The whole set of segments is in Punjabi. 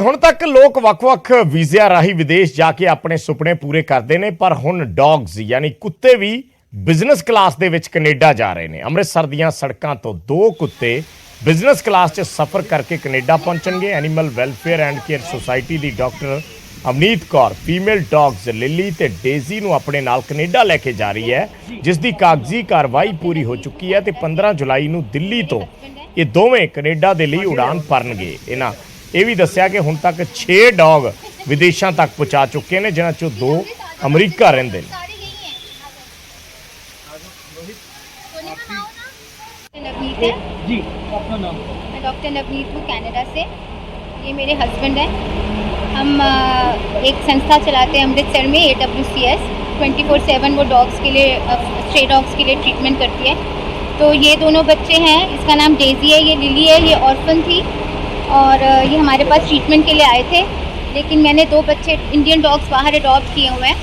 ਹੁਣ ਤੱਕ ਲੋਕ ਵੱਖ-ਵੱਖ ਵੀਜ਼ਿਆਂ ਰਾਹੀਂ ਵਿਦੇਸ਼ ਜਾ ਕੇ ਆਪਣੇ ਸੁਪਨੇ ਪੂਰੇ ਕਰਦੇ ਨੇ, ਪਰ ਹੁਣ ਡੌਗਸ ਯਾਨੀ ਕੁੱਤੇ ਵੀ ਬਿਜ਼ਨਸ ਕਲਾਸ ਦੇ ਵਿੱਚ ਕੈਨੇਡਾ ਜਾ ਰਹੇ ਨੇ। ਅੰਮ੍ਰਿਤਸਰ ਦੀਆਂ ਸੜਕਾਂ ਤੋਂ 2 ਕੁੱਤੇ ਬਿਜ਼ਨਸ ਕਲਾਸ 'ਚ ਸਫ਼ਰ ਕਰਕੇ ਕੈਨੇਡਾ ਪਹੁੰਚਣਗੇ। Animal welfare and care society ਦੀ doctor Avneet Kaur female dogs Lily ਤੇ ਡੇਜ਼ੀ ਨੂੰ ਆਪਣੇ ਨਾਲ ਕੈਨੇਡਾ ਲੈ ਕੇ ਜਾ ਰਹੀ ਹੈ, ਜਿਸ ਦੀ ਕਾਗਜ਼ੀ ਕਾਰਵਾਈ ਪੂਰੀ ਹੋ ਚੁੱਕੀ ਹੈ ਤੇ 15 ਜੁਲਾਈ ਨੂੰ ਦਿੱਲੀ ਤੋਂ ਇਹ ਦੋਵੇਂ ਕੈਨੇਡਾ ਦੇ ਲਈ ਉਡਾਨ ਭਰਨਗੇ। ਇਹਨਾਂ ਇਹ ਵੀ ਦੱਸਿਆ ਕਿ ਹੁਣ ਤੱਕ 6 ਡੌਗ ਵਿਦੇਸ਼ਾਂ ਤੱਕ ਪਹੁੰਚਾ ਚੁੱਕੇ ਨੇ, ਜਿਨ੍ਹਾਂ 'ਚੋਂ 2 ਅਮਰੀਕਾ ਰਹਿੰਦੇ ਨੇ। जी, अपना नाम? मैं डॉक्टर नवनीत हूँ कनाडा से। ये मेरे हस्बैंड हैं। हम एक संस्था चलाते हैं अमृतसर में, AWCS 24/7 वो डॉग्स के लिए, स्ट्रे डॉग्स के लिए ट्रीटमेंट करती है। तो ये दोनों बच्चे हैं, इसका नाम डेजी है, ये लिली है, ये ऑर्फन थी और ये हमारे पास ट्रीटमेंट के लिए आए थे। लेकिन मैंने 2 बच्चे इंडियन डॉग्स बाहर अडॉप्ट किए हुए हैं।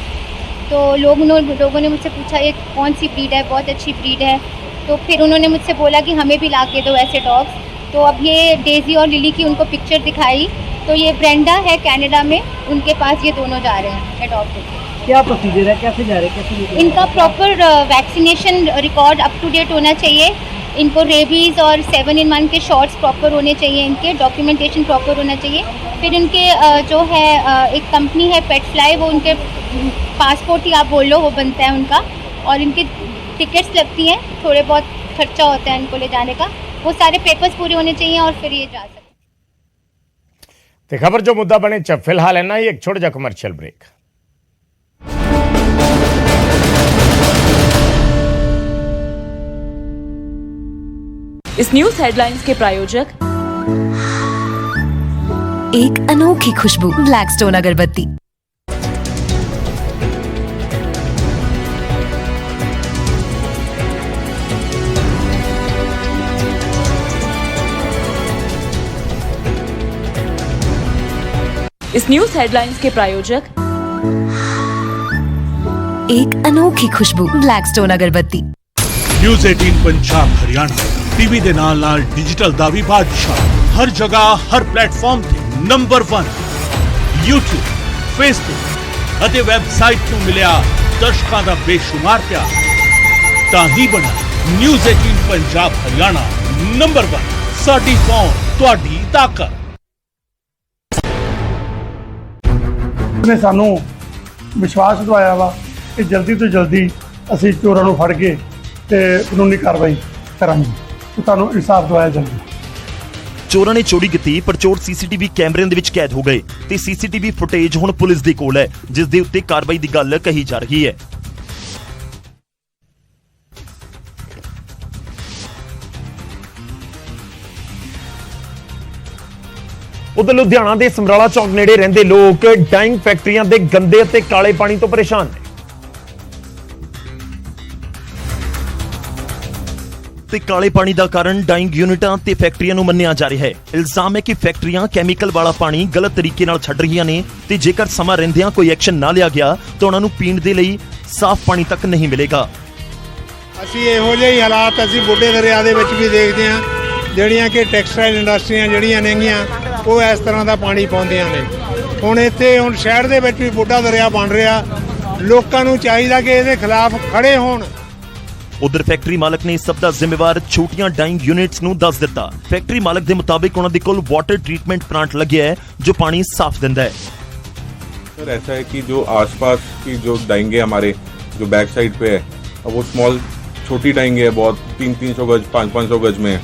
तो लोगों ने मुझसे पूछा ये कौन सी ब्रीड है, बहुत अच्छी ब्रीड है। तो फिर उन्होंने मुझसे बोला कि हमें भी ला के दो ऐसे डॉग्स। तो अब ये डेजी और लिली की उनको पिक्चर दिखाई, तो ये ब्रेंडा है कनाडा में, उनके पास ये दोनों जा रहे हैं अडॉप्ट होकर। क्या प्रोसीजर है, कैसे जा रहे हैं, कैसे? इनका proper vaccination record up to date होना चाहिए। इनको रेबीज़ और 7-in-1 के शॉट्स प्रॉपर होने चाहिए, इनके डॉक्यूमेंटेशन प्रॉपर होना चाहिए। फिर इनके जो है एक कंपनी है पेट फ्लाई, वो उनके पासपोर्ट ही आप बोल लो वो बनता है उनका, और इनकी टिकट्स लगती हैं, थोड़े बहुत खर्चा होता है इनको ले जाने का। वो सारे पेपर्स पूरे होने चाहिए और फिर ये जा सकते। तो खबर जो मुद्दा बने फिलहाल है ना, एक छोटा जा कमर्शियल ब्रेक। इस न्यूज हेडलाइंस के प्रायोजक एक अनोखी खुशबू ब्लैकस्टोन अगरबत्ती। इस न्यूज हेडलाइंस के प्रायोजक एक अनोखी खुशबू ब्लैकस्टोन अगरबत्ती। न्यूज़ 18 पंजाब हरियाणा टीवी दे नाल डिजिटल दा भी बादशाह, हर जगह हर प्लेटफॉर्म ते नंबर 1 YouTube, Facebook ਅਤੇ ਵੈਬਸਾਈਟ ਨੂੰ ਮਿਲਿਆ ਦਰਸ਼ਕਾਂ ਦਾ ਬੇਸ਼ੁਮਾਰ ਪਿਆਰ। ਤਾਂ ਹੀ ਬਣਾ न्यूज़ 18 पंजाब हरियाणा नंबर 1। ਸਾਡੀ ਪਹੁੰਚ ਤੁਹਾਡੀ ਤਾਕਤ। ਨੇ ਸਾਨੂੰ ਵਿਸ਼ਵਾਸ ਦਿਵਾਇਆ ਵਾ ਕਿ ਜਲਦੀ ਤੋਂ ਜਲਦੀ ਅਸੀਂ ਚੋਰਾਂ ਨੂੰ ਫੜ ਕੇ ਤੇ ਕਾਨੂੰਨੀ ਕਾਰਵਾਈ ਕਰਾਂਗੇ ਤੇ ਤੁਹਾਨੂੰ ਇਨਸਾਫ ਦਿਵਾਇਆ ਜਾਊਗਾ। ਚੋਰਾਂ ਨੇ ਚੋਰੀ ਕੀਤੀ, ਪਰ ਚੋਰ ਸੀਸੀਟੀਵੀ ਕੈਮਰਿਆਂ ਦੇ ਵਿੱਚ ਕੈਦ ਹੋ ਗਏ ਤੇ ਸੀਸੀਟੀਵੀ ਫੁਟੇਜ ਹੁਣ ਪੁਲਿਸ ਦੇ ਕੋਲ ਹੈ, ਜਿਸ ਦੇ ਉੱਤੇ ਕਾਰਵਾਈ ਦੀ ਗੱਲ ਕਹੀ ਜਾ ਰਹੀ ਹੈ। ਉਧਰ ਲੁਧਿਆਣਾ ਦੇ ਸਮਰਾਲਾ ਚੌਕ ਨੇੜੇ ਰਹਿੰਦੇ ਲੋਕ ਡਾਈਂਗ ਫੈਕਟਰੀਆਂ ਦੇ ਗੰਦੇ ਅਤੇ ਕਾਲੇ ਪਾਣੀ ਤੋਂ ਪਰੇਸ਼ਾਨ ਨੇ ਤੇ ਕਾਲੇ ਪਾਣੀ ਦਾ ਕਾਰਨ ਡਾਈਂਗ ਯੂਨਿਟਾਂ ਤੇ ਫੈਕਟਰੀਆਂ ਨੂੰ ਮੰਨਿਆ ਜਾ ਰਿਹਾ ਹੈ। ਇਲਜ਼ਾਮ ਹੈ ਕਿ ਫੈਕਟਰੀਆਂ ਕੈਮੀਕਲ ਵਾਲਾ ਪਾਣੀ ਗਲਤ ਤਰੀਕੇ ਨਾਲ ਛੱਡ ਰਹੀਆਂ ਨੇ ਤੇ ਜੇਕਰ ਸਮਾਂ ਰਹਿੰਦਿਆਂ ਕੋਈ ਐਕਸ਼ਨ ਨਾ ਲਿਆ ਗਿਆ ਤਾਂ ਉਹਨਾਂ ਨੂੰ ਪੀਣ ਦੇ ਲਈ ਸਾਫ਼ ਪਾਣੀ ਤੱਕ ਨਹੀਂ ਮਿਲੇਗਾ। ਅਸੀਂ ਇਹੋ ਜਿਹੇ ਹਾਲਾਤ ਅਸੀਂ ਬੁੱਢੇ ਦਰਿਆ ਦੇ ਵਿੱਚ ਵੀ ਦੇਖਦੇ ਹਾਂ, ਜਿਹੜੀਆਂ ਕਿ ਟੈਕਸਟਾਈਲ ਇੰਡਸਟਰੀਆਂ ਜਿਹੜੀਆਂ ਨੇਗੀਆਂ ਉਹ ਇਸ ਤਰ੍ਹਾਂ ਦਾ ਪਾਣੀ ਪਾਉਂਦੀਆਂ ਨੇ। ਹੁਣ ਇੱਥੇ ਹੁਣ ਸ਼ਹਿਰ ਦੇ ਵਿੱਚ ਵੀ ਬੁੱਢਾ ਦਰਿਆ ਬਣ ਰਿਹਾ, ਲੋਕਾਂ ਨੂੰ ਚਾਹੀਦਾ ਕਿ ਇਹਦੇ ਖਿਲਾਫ ਖੜੇ ਹੋਣ। ਉਧਰ ਫੈਕਟਰੀ ਮਾਲਕ ਨੇ ਇਸ ਸਭ ਦਾ ਜ਼ਿੰਮੇਵਾਰ ਛੋਟੀਆਂ ਡਾਈਂਗ ਯੂਨਿਟਸ ਨੂੰ ਦੱਸ ਦਿੱਤਾ। ਫੈਕਟਰੀ ਮਾਲਕ ਦੇ ਮੁਤਾबिक ਉਹਨਾਂ ਦੇ ਕੋਲ ਵਾਟਰ ट्रीटमेंट प्लांट लगे है जो पानी साफ देता है। सर ऐसा है कि जो आसपास की जो डाइंगे हमारे जो बैक साइड पे है, अब वो स्मॉल छोटी डाइंगे है, बहुत 300-300 गज 500-500 गज में है,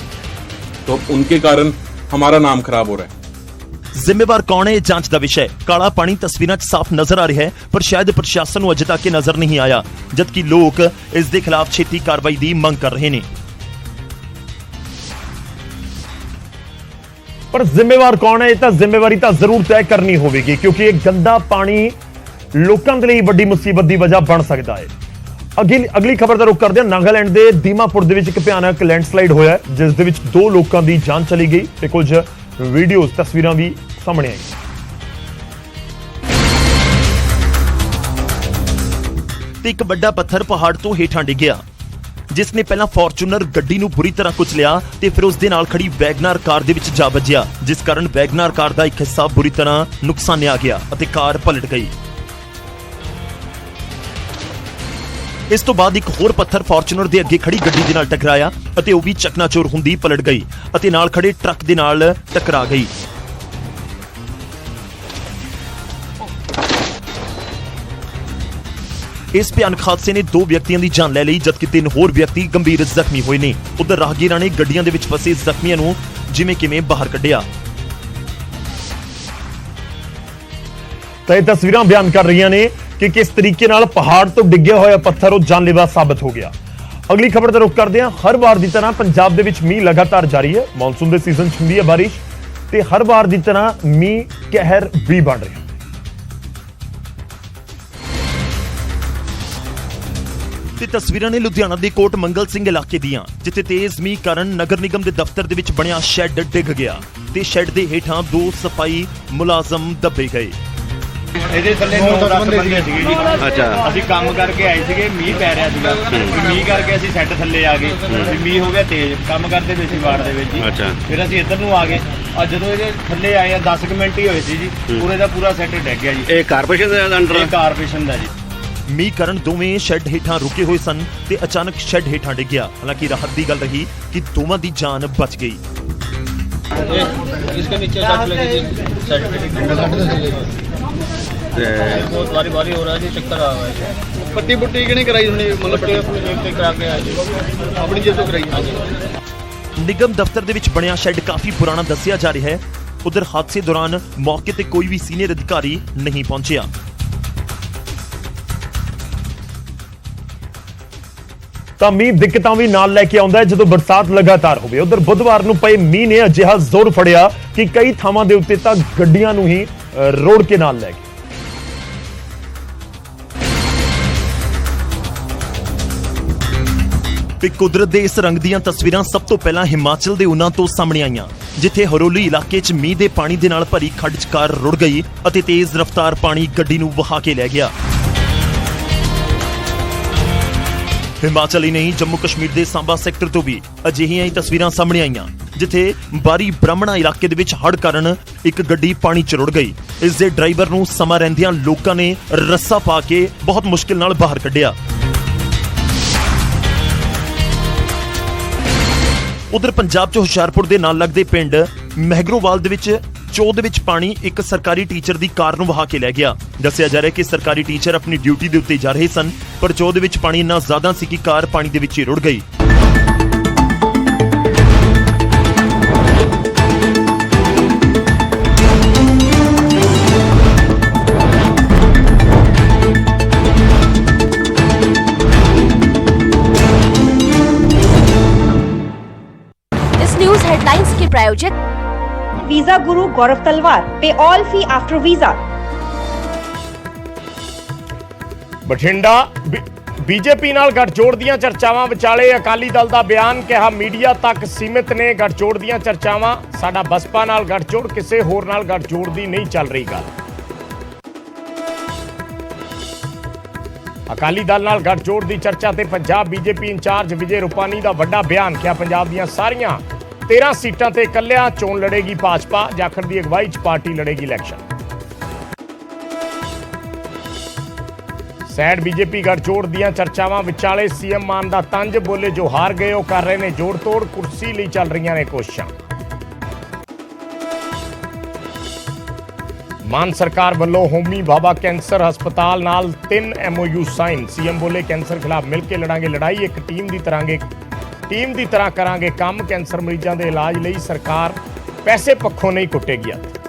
तो उनके कारण हमारा नाम खराब हो रहा है। ਜ਼ਿੰਮੇਵਾਰ ਕੌਣ ਹੈ, ਇਹ ਜਾਂਚ ਦਾ ਵਿਸ਼ਾ ਹੈ। ਕਾਲਾ ਪਾਣੀ ਤਸਵੀਰਾਂ 'ਚ ਸਾਫ਼ ਨਜ਼ਰ ਆ ਰਿਹਾ ਹੈ, ਪਰ ਸ਼ਾਇਦ ਪ੍ਰਸ਼ਾਸਨ ਨੂੰ ਅਜੇ ਤੱਕ ਇਹ ਨਜ਼ਰ ਨਹੀਂ ਆਇਆ, ਜਦਕਿ ਲੋਕ ਇਸ ਦੇ ਖਿਲਾਫ ਛੇਤੀ ਕਾਰਵਾਈ ਦੀ ਮੰਗ ਕਰ ਰਹੇ ਨੇ। ਪਰ ਜ਼ਿੰਮੇਵਾਰ ਕੌਣ ਹੈ, ਇਹ ਤਾਂ ਜ਼ਿੰਮੇਵਾਰੀ ਤਾਂ ਜ਼ਰੂਰ ਤੈਅ ਕਰਨੀ ਹੋਵੇਗੀ, ਕਿਉਂਕਿ ਇਹ ਗੰਦਾ ਪਾਣੀ ਲੋਕਾਂ ਦੇ ਲਈ ਵੱਡੀ ਮੁਸੀਬਤ ਦੀ ਵਜ੍ਹਾ ਬਣ ਸਕਦਾ ਹੈ। ਅਗਲੀ ਖਬਰ ਦਾ ਰੁਖ ਕਰਦੇ ਹਾਂ। ਨਾਗਾਲੈਂਡ ਦੇ ਦੀਮਾਪੁਰ ਦੇ ਵਿੱਚ ਇੱਕ ਭਿਆਨਕ ਲੈਂਡਸਲਾਈਡ ਹੋਇਆ, ਜਿਸ ਦੇ ਵਿੱਚ 2 ਲੋਕਾਂ ਦੀ ਜਾਨ ਚਲੀ ਗਈ ਤੇ ਕੁਝ ਵੀਡੀਓਜ਼ ਤਸਵੀਰਾਂ ਵੀ ਸਾਹਮਣੇ ਆਈਆਂ। ਤੇ ਇੱਕ ਵੱਡਾ ਪੱਥਰ ਪਹਾੜ ਤੋਂ ਹੇਠਾਂ ਡਿੱਗਿਆ, ਜਿਸ ਨੇ ਪਹਿਲਾਂ ਫੋਰਚੂਨਰ ਗੱਡੀ ਨੂੰ ਬੁਰੀ ਤਰ੍ਹਾਂ ਕੁਚਲਿਆ ਤੇ ਫਿਰ ਉਸ ਦੇ ਨਾਲ ਖੜੀ ਵੈਗਨਾਰ ਕਾਰ ਦੇ ਵਿੱਚ ਜਾ ਵੱਜਿਆ, ਜਿਸ ਕਾਰਨ ਵੈਗਨਾਰ ਕਾਰ ਦਾ ਇੱਕ ਹਿੱਸਾ ਬੁਰੀ ਤਰ੍ਹਾਂ ਨੁਕਸਾਨਿਆ ਗਿਆ ਅਤੇ ਕਾਰ ਪਲਟ ਗਈ। ਇਸ ਤੋਂ ਬਾਅਦ ਇੱਕ ਹੋਰ ਪੱਥਰ ਫੋਰਚੂਨਰ ਦੇ ਅੱਗੇ ਖੜੀ ਗੱਡੀ ਦੇ ਨਾਲ ਟਕਰਾਇਆ ਅਤੇ ਉਹ ਵੀ ਚਕਨਾਚੂਰ ਹੁੰਦੀ ਪਲਟ ਗਈ ਅਤੇ ਨਾਲ ਖੜੇ ਟਰੱਕ ਦੇ ਨਾਲ ਟਕਰਾ ਗਈ। ਇਸ ਭਿਆਨਕ ਹਾਦਸੇ ਨੇ 2 ਵਿਅਕਤੀਆਂ ਦੀ ਜਾਨ ਲੈ ਲਈ, ਜਦਕਿ 3 ਹੋਰ ਵਿਅਕਤੀ ਗੰਭੀਰ ਜ਼ਖਮੀ ਹੋਏ ਨੇ। ਉਧਰ ਰਾਹਗੀਰਾਂ ਨੇ ਗੱਡੀਆਂ ਦੇ ਵਿੱਚ ਫਸੇ ਜ਼ਖਮੀਆਂ ਨੂੰ ਜਿਵੇਂ ਕਿਵੇਂ ਬਾਹਰ ਕੱਢਿਆ। ਤਾਂ ਇਹ ਤਸਵੀਰਾਂ ਬਿਆਨ ਕਰ ਰਹੀਆਂ ਨੇ ਕਿ ਕਿਸ ਤਰੀਕੇ ਨਾਲ ਪਹਾੜ ਤੋਂ ਡਿੱਗਿਆ ਹੋਇਆ ਪੱਥਰ ਉਹ ਜਾਨਲੇਵਾ ਸਾਬਤ ਹੋ ਗਿਆ। ਅਗਲੀ ਖਬਰ ਦਾ ਰੁਖ ਕਰਦੇ ਹਾਂ। ਹਰ ਵਾਰ ਦੀ ਤਰ੍ਹਾਂ ਪੰਜਾਬ ਦੇ ਵਿੱਚ ਮੀਂਹ ਲਗਾਤਾਰ ਜਾਰੀ ਹੈ। ਮੌਨਸੂਨ ਦੇ ਸੀਜ਼ਨ 'ਚ ਹੁੰਦੀ ਹੈ ਬਾਰਿਸ਼ ਤੇ ਹਰ ਵਾਰ ਦੀ ਤਰ੍ਹਾਂ ਮੀਂਹ ਕਹਿਰ ਵੀ ਬਣ ਰਿਹਾ। ਤੇ ਤਸਵੀਰਾਂ ਨੇ ਲੁਧਿਆਣਾ ਦੇ ਕੋਟ ਮੰਗਲ ਸਿੰਘ ਇਲਾਕੇ ਦੀਆਂ, ਜਿੱਥੇ ਤੇਜ਼ ਮੀਂਹ ਕਾਰਨ ਨਗਰ ਨਿਗਮ ਦੇ ਦਫ਼ਤਰ ਦੇ ਵਿੱਚ ਬਣਿਆ ਸ਼ੈੱਡ ਡਿੱਗ ਗਿਆ ਤੇ ਸ਼ੈੱਡ ਦੇ ਹੇਠਾਂ 2 ਸਫਾਈ ਮੁਲਾਜ਼ਮ ਦੱਬੇ ਗਏ। ਇਹਦੇ ਥੱਲੇ 9-10 ਬੰਦੇ ਸੀਗੇ ਜੀ। ਅੱਛਾ, ਅਸੀਂ ਕੰਮ ਕਰਕੇ ਆਏ ਸੀਗੇ, ਮੀਂਹ ਪੈ ਰਿਹਾ ਸੀਗਾ, ਮੀਂਹ ਕਰਕੇ ਅਸੀਂ ਸੈੱਟ ਥੱਲੇ ਆ ਗਏ। ਮੀਂਹ ਹੋ ਗਿਆ ਤੇਜ਼, ਕੰਮ ਕਰਦੇ ਪਏ ਸੀ ਵਾਰਡ ਦੇ ਵਿੱਚ ਜੀ। ਫਿਰ ਅਸੀਂ ਇੱਧਰ ਨੂੰ ਆ ਗਏ। ਅੱਜ ਜਦੋਂ ਇਹਦੇ ਥੱਲੇ ਆਏ ਆ 10 ਮਿੰਟ ਹੀ ਹੋਏ ਸੀ ਜੀ, ਪੂਰੇ ਦਾ ਪੂਰਾ ਸੈੱਟ ਡਿੱਗ ਗਿਆ ਜੀ। ਇਹ ਕਾਰਪੋਰੇਸ਼ਨ ਦੇ ਅੰਡਰ? ਇਹ ਕਾਰਪੋਰੇਸ਼ਨ ਦਾ ਜੀ। ਮੀਂਹ ਕਾਰਨ ਦੋਵੇਂ ਸ਼ੈੱਡ ਹੇਠਾਂ ਰੁਕੇ ਹੋਏ ਸਨ ਤੇ ਅਚਾਨਕ ਸ਼ੈੱਡ ਹੇਠਾਂ ਡਿੱਗਿਆ। ਹਾਲਾਂਕਿ ਰਾਹਤ ਦੀ ਗੱਲ ਰਹੀ ਕਿ ਦੋਵਾਂ ਦੀ ਜਾਨ ਬਚ ਗਈ। इसके नीचे सट लगी थी, सट बहुत भारी भारी हो रहा है जी, चक्कर आ रहा है। पट्टी पुट्टी कि नहीं कराई हमने? मतलब पट्टी अपनी जेब से करा के आए जी, अपनी जेब से कराई? हाँ जी। ਨਿਗਮ ਦਫ਼ਤਰ ਦੇ ਵਿੱਚ ਬਣਿਆ ਸ਼ੈੱਡ ਕਾਫੀ ਪੁਰਾਣਾ ਦੱਸਿਆ ਜਾ ਰਿਹਾ ਹੈ। ਉਧਰ ਹਾਦਸੇ ਦੌਰਾਨ ਮੌਕੇ ਤੇ ਕੋਈ ਵੀ ਸੀਨੀਅਰ ਅਧਿਕਾਰੀ ਨਹੀਂ ਪਹੁੰਚਿਆ। ਤਾਂ ਮੀਂਹ ਦਿੱਕਤਾਂ ਵੀ ਨਾਲ ਲੈ ਕੇ ਆਉਂਦਾ ਹੈ ਜਦੋਂ ਬਰਸਾਤ ਲਗਾਤਾਰ ਹੋਵੇ। ਉਧਰ ਬੁੱਧਵਾਰ ਨੂੰ ਪਏ ਮੀਂਹ ਨੇ ਅਜਿਹਾ ਜ਼ੋਰ ਫੜਿਆ ਕਿ ਕਈ ਥਾਵਾਂ ਦੇ ਉੱਤੇ ਤਾਂ ਗੱਡੀਆਂ ਨੂੰ ਹੀ ਰੋੜ ਕੇ ਨਾਲ ਲੈ ਗਏ। ਤੇ ਕੁਦਰਤ ਦੇ ਇਸ ਰੰਗ ਦੀਆਂ ਤਸਵੀਰਾਂ ਸਭ ਤੋਂ ਪਹਿਲਾਂ ਹਿਮਾਚਲ ਦੇ ਉਨਾ ਤੋਂ ਸਾਹਮਣੇ ਆਈਆਂ, ਜਿੱਥੇ ਹਰੋਲੀ ਇਲਾਕੇ 'ਚ ਮੀਂਹ ਦੇ ਪਾਣੀ ਦੇ ਨਾਲ ਭਰੀ ਖੱਡ 'ਚ ਕਾਰ ਰੁੜ ਗਈ ਅਤੇ ਤੇਜ਼ ਰਫ਼ਤਾਰ ਪਾਣੀ ਗੱਡੀ ਨੂੰ ਵਹਾ ਕੇ ਲੈ ਗਿਆ। ਹਿਮਾਚਲ ਹੀ ਨਹੀਂ, ਜੰਮੂ ਕਸ਼ਮੀਰ ਦੇ ਸਾਂਬਾ ਸੈਕਟਰ ਤੋਂ ਵੀ ਅਜਿਹੀਆਂ ਹੀ ਤਸਵੀਰਾਂ ਸਾਹਮਣੇ ਆਈਆਂ, ਜਿੱਥੇ ਬਾਰੀ ਬ੍ਰਾਹਮਣਾ ਇਲਾਕੇ ਦੇ ਵਿੱਚ ਹੜ੍ਹ ਕਾਰਨ ਇੱਕ ਗੱਡੀ ਪਾਣੀ 'ਚ ਰੁੜ ਗਈ। ਇਸ ਦੇ ਡਰਾਈਵਰ ਨੂੰ ਸਮਾਂ ਰਹਿੰਦਿਆਂ ਲੋਕਾਂ ਨੇ ਰੱਸਾ ਪਾ ਕੇ ਬਹੁਤ ਮੁਸ਼ਕਿਲ ਨਾਲ ਬਾਹਰ ਕੱਢਿਆ। ਉਧਰ ਪੰਜਾਬ 'ਚ ਹੁਸ਼ਿਆਰਪੁਰ ਦੇ ਨਾਲ ਲੱਗਦੇ ਪਿੰਡ ਮਹਿਗਰੋਵਾਲ ਦੇ ਵਿੱਚ ਚੋਅ ਦੇ ਵਿੱਚ ਪਾਣੀ ਇੱਕ ਸਰਕਾਰੀ ਟੀਚਰ ਦੀ ਕਾਰ ਨੂੰ ਵਹਾ ਕੇ ਲੈ ਗਿਆ। ਦੱਸਿਆ ਜਾ ਰਿਹਾ ਕਿ ਸਰਕਾਰੀ ਟੀਚਰ ਆਪਣੀ ਡਿਊਟੀ ਦੇ ਉੱਤੇ ਜਾ ਰਹੇ ਸਨ, ਪਰ ਚੋਅ ਦੇ ਵਿੱਚ ਪਾਣੀ ਇੰਨਾ ਜ਼ਿਆਦਾ ਸੀ ਕਿ ਕਾਰ ਪਾਣੀ ਦੇ ਵਿੱਚ ਹੀ ਰੁੜ ਗਈ। इस न्यूज हेडलाइंस के प्रायोजक वीजा गुरु गौरव तलवार, पे ऑल फी आफ्टर वीजा। ਬਠਿੰਡਾ ਬੀਜੇਪੀ ਨਾਲ ਗੱਠਜੋੜ ਦੀਆਂ ਚਰਚਾਵਾਂ ਵਿਚਾਲੇ ਅਕਾਲੀ ਦਲ ਦਾ ਬਿਆਨ, ਕਿਹਾ ਮੀਡੀਆ ਤੱਕ ਸੀਮਿਤ ਨੇ ਗੱਠਜੋੜ ਦੀਆਂ ਚਰਚਾਵਾਂ, ਸਾਡਾ ਬਸਪਾ ਨਾਲ ਗੱਠਜੋੜ, ਕਿਸੇ ਹੋਰ ਨਾਲ ਗੱਠਜੋੜ ਦੀ ਨਹੀਂ ਚੱਲ ਰਹੀ ਗੱਲ। ਅਕਾਲੀ ਦਲ ਨਾਲ ਗੱਠਜੋੜ ਦੀ ਚਰਚਾ ਤੇ ਪੰਜਾਬ ਬੀਜੇਪੀ ਇੰਚਾਰਜ ਵਿਜੇ ਰੂਪਾਨੀ ਦਾ ਵੱਡਾ ਬਿਆਨ, ਕਿਹਾ ਪੰਜਾਬ ਦੀਆਂ ਸਾਰੀਆਂ 13 ਸੀਟਾਂ ਤੇ ਇਕੱਲਿਆਂ ਚੋਣ ਲੜੇਗੀ ਭਾਜਪਾ, ਜਾਖੜ ਦੀ ਅਗਵਾਈ 'ਚ ਪਾਰਟੀ ਲੜੇਗੀ ਇਲੈਕਸ਼ਨ। ਸੈਡ ਬੀਜੇਪੀ ਗੱਠਜੋੜ ਦੀਆਂ ਚਰਚਾਵਾਂ ਵਿਚਾਲੇ ਸੀਐਮ ਮਾਨ ਦਾ ਤੰਜ, ਬੋਲੇ ਜੋ ਹਾਰ ਗਏ ਉਹ ਕਰ ਰਹੇ ਨੇ ਜੋੜ ਤੋੜ, ਕੁਰਸੀ ਲਈ ਚੱਲ ਰਹੀਆਂ ਨੇ ਕੋਸ਼ਿਸ਼ਾਂ। ਮਾਨ ਸਰਕਾਰ ਵੱਲੋਂ ਹੋਮੀ ਬਾਬਾ ਕੈਂਸਰ ਹਸਪਤਾਲ ਨਾਲ 3 MOU ਸਾਈਨ, ਸੀਐਮ ਬੋਲੇ ਕੈਂਸਰ ਖਿਲਾਫ ਮਿਲ ਕੇ ਲੜਾਂਗੇ ਲੜਾਈ, ਇੱਕ ਟੀਮ ਦੀ ਤਰ੍ਹਾਂ ਕਰਾਂਗੇ ਕੰਮ, ਕੈਂਸਰ ਮਰੀਜ਼ਾਂ ਦੇ ਇਲਾਜ ਲਈ ਸਰਕਾਰ ਪੈਸੇ ਪੱਖੋਂ ਨਹੀਂ ਕੁੱਟੇਗੀ ਹੱਥ।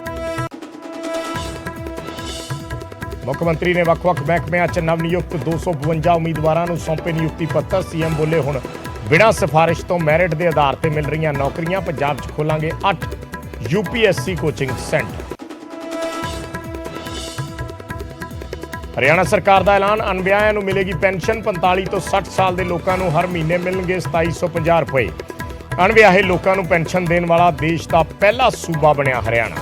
ਮੁੱਖ ਮੰਤਰੀ ਨੇ ਵੱਖ-ਵੱਖ ਮਹਿਕਮਿਆਂ 'ਚ ਨਵ-ਨਿਯੁਕਤ 252 ਉਮੀਦਵਾਰਾਂ ਨੂੰ ਸੌਂਪੇ ਨਿਯੁਕਤੀ ਪੱਤਰ, ਸੀਐਮ ਬੋਲੇ ਹੁਣ ਬਿਨਾਂ ਸਿਫਾਰਿਸ਼ ਤੋਂ ਮੈਰਿਟ ਦੇ ਆਧਾਰ ਤੇ ਮਿਲ ਰਹੀਆਂ ਨੌਕਰੀਆਂ, ਪੰਜਾਬ 'ਚ ਖੋਲਾਂਗੇ 8 UPSC ਕੋਚਿੰਗ ਸੈਂਟਰ। ਹਰਿਆਣਾ ਸਰਕਾਰ ਦਾ ਐਲਾਨ, ਅਣਵਿਆਹਿਆਂ ਨੂੰ ਮਿਲੇਗੀ ਪੈਨਸ਼ਨ, 45 ਤੋਂ 60 ਸਾਲ ਦੇ ਲੋਕਾਂ ਨੂੰ ਹਰ ਮਹੀਨੇ ਮਿਲਣਗੇ 2750 ਰੁਪਏ। ਅਣਵਿਆਹੇ ਲੋਕਾਂ ਨੂੰ ਪੈਨਸ਼ਨ ਦੇਣ ਵਾਲਾ ਦੇਸ਼ ਦਾ ਪਹਿਲਾ ਸੂਬਾ ਬਣਿਆ ਹਰਿਆਣਾ।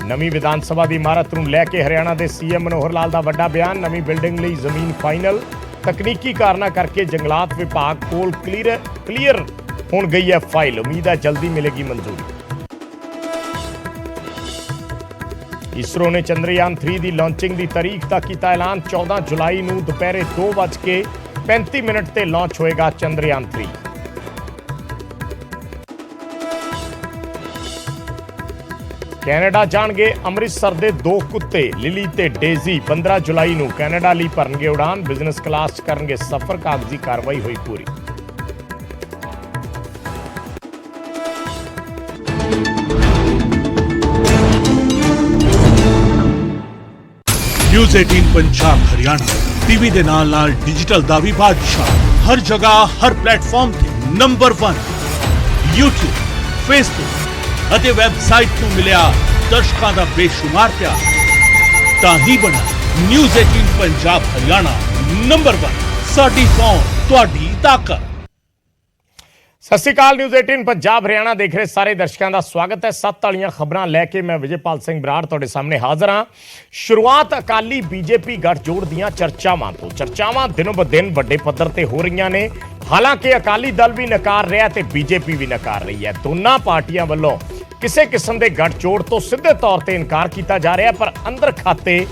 ਨਵੀਂ ਵਿਧਾਨ ਸਭਾ ਦੀ ਇਮਾਰਤ ਨੂੰ ਲੈ ਕੇ ਹਰਿਆਣਾ ਦੇ ਸੀਐਮ ਮਨੋਹਰ ਲਾਲ ਦਾ ਵੱਡਾ ਬਿਆਨ। ਨਵੀਂ ਬਿਲਡਿੰਗ ਲਈ ਜ਼ਮੀਨ ਫਾਈਨਲ। ਤਕਨੀਕੀ ਕਾਰਨਾਂ ਕਰਕੇ ਜੰਗਲਾਤ ਵਿਭਾਗ ਕੋਲ ਕਲੀਅਰ ਹੁਣ ਗਈ ਹੈ ਫਾਈਲ। ਉਮੀਦ ਹੈ ਜਲਦੀ ਮਿਲੇਗੀ ਮਨਜ਼ੂਰੀ। ਇਸਰੋ ਨੇ ਚੰਦਰਯਾਨ 3 ਦੀ ਲਾਂਚਿੰਗ ਦੀ ਤਾਰੀਖ ਦਾ ਕੀਤਾ ਐਲਾਨ। 14 ਜੁਲਾਈ ਨੂੰ ਦੁਪਹਿਰੇ 2:35 ਤੇ ਲਾਂਚ ਹੋਏਗਾ ਚੰਦਰਯਾਨ 3। ਕੈਨੇਡਾ ਜਾਣਗੇ ਅੰਮ੍ਰਿਤਸਰ ਦੇ 2 ਕੁੱਤੇ ਲਿਲੀ ਤੇ ਡੇਜ਼ੀ। 15 ਜੁਲਾਈ ਨੂੰ ਕੈਨੇਡਾ ਲਈ ਭਰਨਗੇ ਉਡਾਨ। ਬਿਜ਼ਨਸ ਕਲਾਸ 'ਚ ਕਰਨਗੇ ਸਫ਼ਰ। ਕਾਗਜ਼ੀ ਕਾਰਵਾਈ ਹੋਈ ਪੂਰੀ। ਨਿਊਜ਼ 18 ਪੰਜਾਬ ਹਰਿਆਣਾ ਟੀਵੀ ਦੇ ਨਾਲ ਡਿਜੀਟਲ ਦਾ ਵੀ ਬਾਦਸ਼ਾਹ। ਹਰ ਜਗ੍ਹਾ ਹਰ ਪਲੇਟਫਾਰਮ ਤੇ ਨੰਬਰ 1 YouTube, Facebook ਅਤੇ ਵੈਬਸਾਈਟ ਤੋਂ ਮਿਲਿਆ ਦਰਸ਼ਕਾਂ ਦਾ ਬੇਸ਼ੁਮਾਰ ਪਿਆਰ। ਤਾਂ ਹੀ ਬਣਾ ਨਿਊਜ਼ 18 ਪੰਜਾਬ ਹਰਿਆਣਾ ਨੰਬਰ 1। ਸਾਡੀ ਪਹੁੰਚ, ਤੁਹਾਡੀ ਤਾਕਤ। ਸਤਿ ਸ਼੍ਰੀ ਅਕਾਲ। ਨਿਊਜ਼ 18 ਪੰਜਾਬ ਹਰਿਆਣਾ ਦੇਖ ਰਹੇ ਸਾਰੇ ਦਰਸ਼ਕਾਂ ਦਾ ਸਵਾਗਤ ਹੈ। 7 ਵਾਲੀਆਂ ਖਬਰਾਂ ਲੈ ਕੇ ਮੈਂ ਵਿਜੇਪਾਲ ਸਿੰਘ ਬਰਾੜ ਤੁਹਾਡੇ ਸਾਹਮਣੇ ਹਾਜ਼ਰ ਹਾਂ। ਸ਼ੁਰੂਆਤ ਅਕਾਲੀ ਬੀਜੇਪੀ ਗੱਠਜੋੜ ਦੀਆਂ ਚਰਚਾਵਾਂ ਤੋਂ। ਚਰਚਾਵਾਂ ਦਿਨੋਂ ਬਦਿਨ ਵੱਡੇ ਪੱਧਰ ਤੇ ਹੋ ਰਹੀਆਂ ਨੇ। ਹਾਲਾਂਕਿ ਅਕਾਲੀ ਦਲ ਵੀ ਨਕਾਰ ਰਿਹਾ ਤੇ ਬੀਜੇਪੀ ਵੀ ਨਕਾਰ ਰਹੀ ਹੈ। ਦੋਨਾਂ ਪਾਰਟੀਆਂ ਵੱਲੋਂ ਕਿਸੇ ਕਿਸਮ ਦੇ ਗੱਠਜੋੜ ਤੋਂ ਸਿੱਧੇ ਤੌਰ ਤੇ ਇਨਕਾਰ ਕੀਤਾ ਜਾ ਰਿਹਾ, ਪਰ ਅੰਦਰ ਖਾਤੇ